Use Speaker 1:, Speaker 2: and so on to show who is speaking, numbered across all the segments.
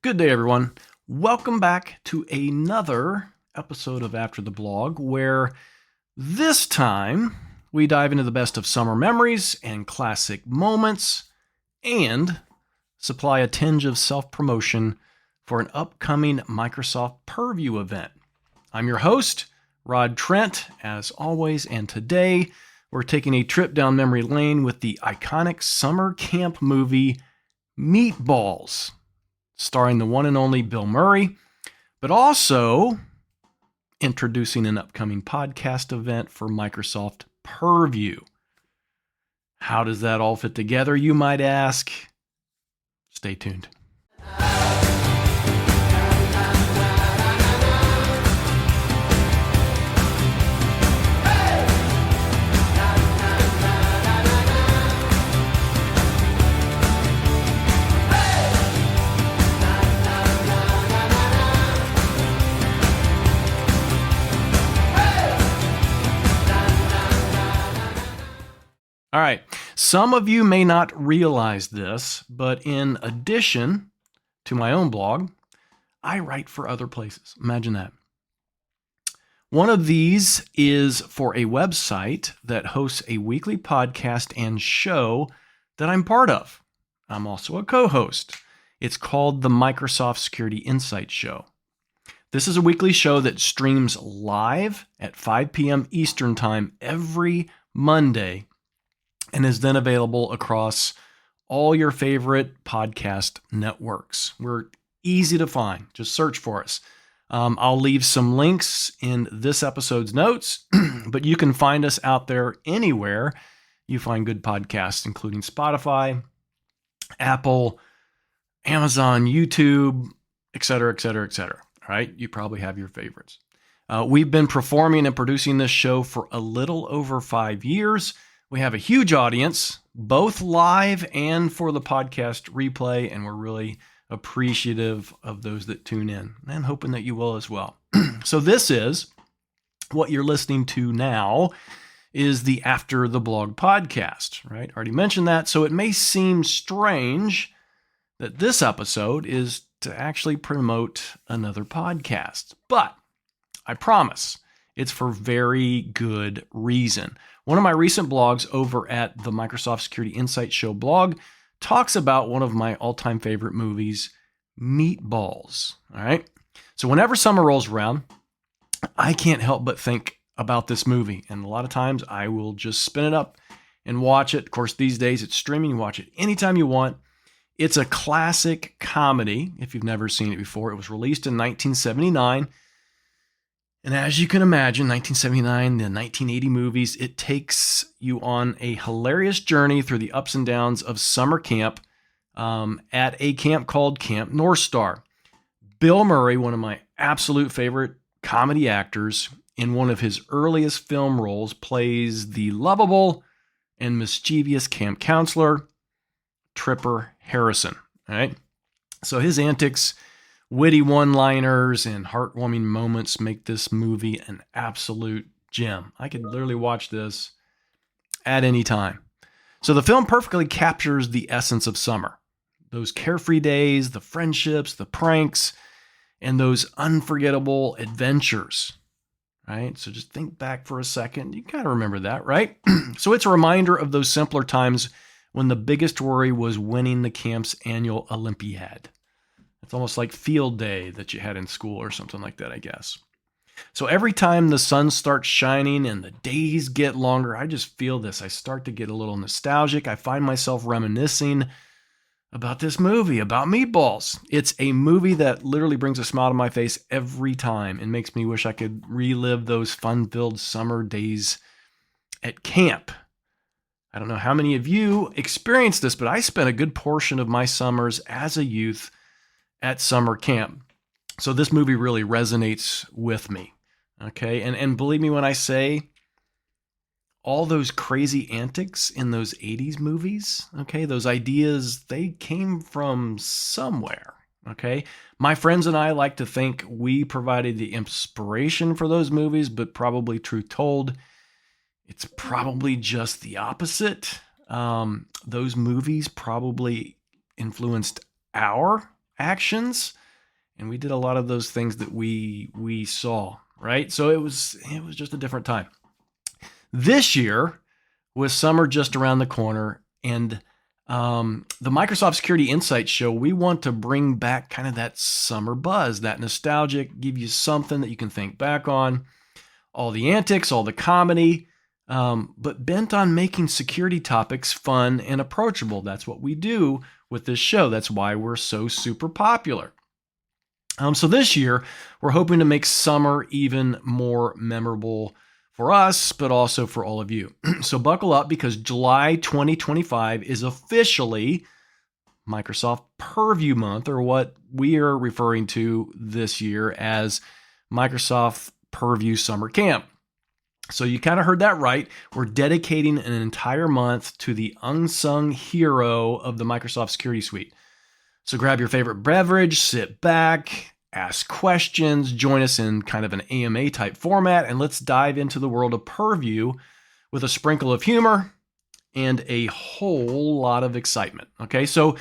Speaker 1: Good day, everyone. Welcome back to another episode of After the Blog, where this time we dive into the best of summer memories and classic moments and supply a tinge of self-promotion for an upcoming Microsoft Purview event. I'm your host, Rod Trent, as always, and today we're taking a trip down memory lane with the iconic summer camp movie Meatballs, starring the one and only Bill Murray, but also introducing an upcoming podcast event for Microsoft Purview. How does that all fit together, you might ask? Stay tuned. All right, some of you may not realize this, but in addition to my own blog, I write for other places. Imagine that. One of these is for a website that hosts a weekly podcast and show that I'm part of. I'm also a co-host. It's called the Microsoft Security Insight Show. This is a weekly show that streams live at 5 p.m. Eastern Time every Monday, and is then available across all your favorite podcast networks. We're easy to find. Just search for us. I'll leave some links in this episode's notes, but you can find us out there anywhere you find good podcasts, including Spotify, Apple, Amazon, YouTube, etc., etc., etc. All right, you probably have your favorites. We've been performing and producing this show for a little over 5 years. We have a huge audience, both live and for the podcast replay, and we're really appreciative of those that tune in and hoping that you will as well. So this is what you're listening to now is the After the Blog podcast, right? Already mentioned that. So it may seem strange that this episode is to actually promote another podcast, but I promise it's for very good reason. One of my recent blogs over at the Microsoft Security Insight Show blog talks about one of my all-time favorite movies, Meatballs. All right. So whenever summer rolls around, I can't help but think about this movie. And a lot of times I will just spin it up and watch it. Of course, these days it's streaming. You watch it anytime you want. It's a classic comedy. If you've never seen it before, it was released in 1979. And as you can imagine, 1979, the 1980 movies, it takes you on a hilarious journey through the ups and downs of summer camp at a camp called Camp North Star. Bill Murray, one of my absolute favorite comedy actors, in one of his earliest film roles, plays the lovable and mischievous camp counselor, Tripper Harrison. All right. So his antics, witty one-liners, and heartwarming moments make this movie an absolute gem. I could literally watch this at any time. So the film perfectly captures the essence of summer. Those carefree days, the friendships, the pranks, and those unforgettable adventures. Right? So just think back for a second. You kind of remember that, right? So it's a reminder of those simpler times when the biggest worry was winning the camp's annual Olympiad. It's almost like field day that you had in school or something like that, I guess. So every time the sun starts shining and the days get longer, I just feel this. I start to get a little nostalgic. I find myself reminiscing about this movie, about Meatballs. It's a movie that literally brings a smile to my face every time and makes me wish I could relive those fun-filled summer days at camp. I don't know how many of you experienced this, but I spent a good portion of my summers as a youth at summer camp. So this movie really resonates with me. Okay. And believe me when I say all those crazy antics in those 80s movies, okay, those ideas, they came from somewhere. Okay. My friends and I like to think we provided the inspiration for those movies, but probably truth told, it's probably just the opposite. Those movies probably influenced our actions, and we did a lot of those things that we saw, right? So it was just a different time. This year, with summer just around the corner and the Microsoft Security Insights show, we want to bring back kind of that summer buzz, that nostalgic, give you something that you can think back on, all the antics, all the comedy, but bent on making security topics fun and approachable. That's what we do with this show. That's why we're so super popular. So this year, we're hoping to make summer even more memorable for us, but also for all of you. So buckle up, because July 2025 is officially Microsoft Purview Month, or what we are referring to this year as Microsoft Purview Summer Camp. So you kind of heard that right. We're dedicating an entire month to the unsung hero of the Microsoft Security Suite. So grab your favorite beverage, sit back, ask questions, join us in kind of an AMA type format, and let's dive into the world of Purview with a sprinkle of humor and a whole lot of excitement. Okay, so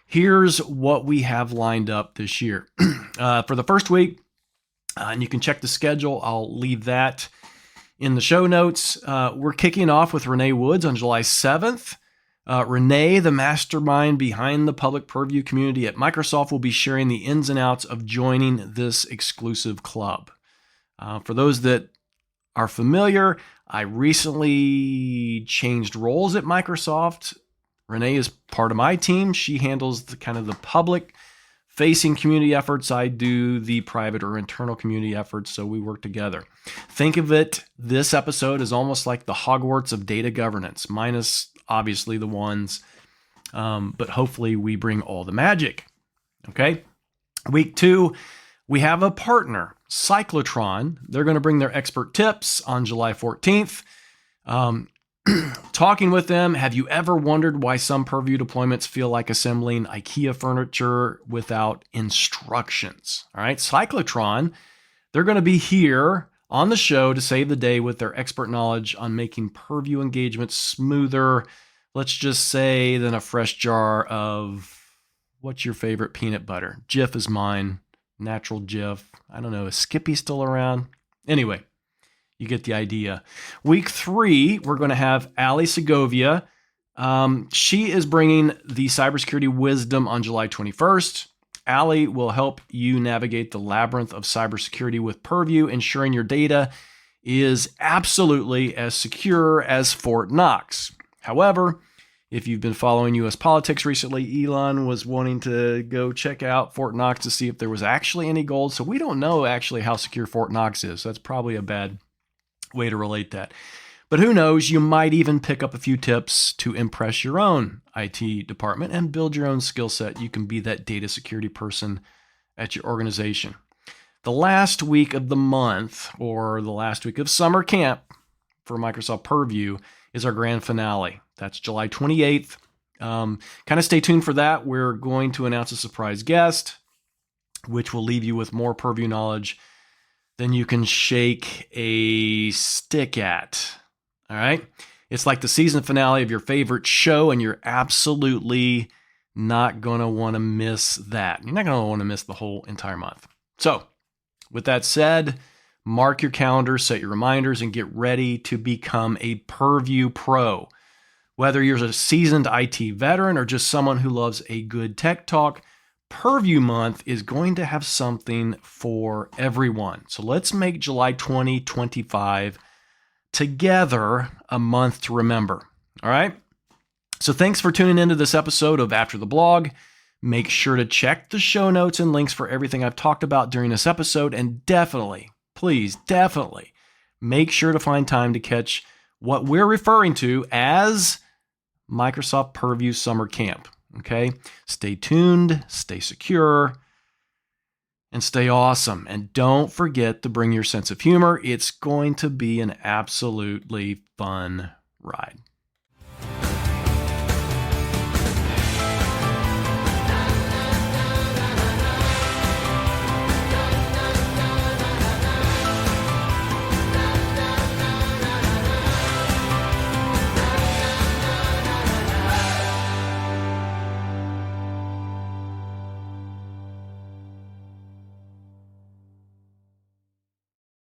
Speaker 1: here's what we have lined up this year. For the first week, and you can check the schedule, I'll leave that in the show notes. We're kicking off with Renee Woods on July 7th. Renee, the mastermind behind the public Purview community at Microsoft, will be sharing the ins and outs of joining this exclusive club. For those that are familiar, I recently changed roles at Microsoft. Renee is part of my team. She handles the kind of the public-facing community efforts. I do the private or internal community efforts, so we work together. Think of it, this episode is almost like the Hogwarts of data governance, minus obviously the ones, but hopefully we bring all the magic. Okay. Week 2, we have a partner, Cyclotron. They're going to bring their expert tips on July 14th. Talking with them, have you ever wondered why some Purview deployments feel like assembling IKEA furniture without instructions? All right. Cyclotron, they're going to be here on the show to save the day with their expert knowledge on making Purview engagements smoother, let's just say, than a fresh jar of, what's your favorite peanut butter? Jif is mine. Natural Jif. I don't know. Is Skippy still around? Anyway, you get the idea. Week 3, we're going to have Ali Segovia. She is bringing the cybersecurity wisdom on July 21st. Ali will help you navigate the labyrinth of cybersecurity with Purview, ensuring your data is absolutely as secure as Fort Knox. However, if you've been following U.S. politics recently, Elon was wanting to go check out Fort Knox to see if there was actually any gold. So we don't know actually how secure Fort Knox is. So that's probably a bad way to relate that. But who knows, you might even pick up a few tips to impress your own IT department and build your own skill set. You can be that data security person at your organization. The last week of the month, or the last week of summer camp for Microsoft Purview, is our grand finale. That's July 28th. Kind of stay tuned for that. We're going to announce a surprise guest, which will leave you with more Purview knowledge than you can shake a stick at. All right. It's like the season finale of your favorite show, and you're absolutely not going to want to miss that. You're not going to want to miss the whole entire month. So with that said, mark your calendar, set your reminders, and get ready to become a Purview pro. Whether you're a seasoned IT veteran or just someone who loves a good tech talk, Purview Month is going to have something for everyone. So let's make July 2025 together a month to remember. All right. So thanks for tuning into this episode of After the Blog. Make sure to check the show notes and links for everything I've talked about during this episode. And definitely, please, definitely make sure to find time to catch what we're referring to as Microsoft Purview Summer Camp. Okay. Stay tuned, stay secure, and stay awesome. And don't forget to bring your sense of humor. It's going to be an absolutely fun ride.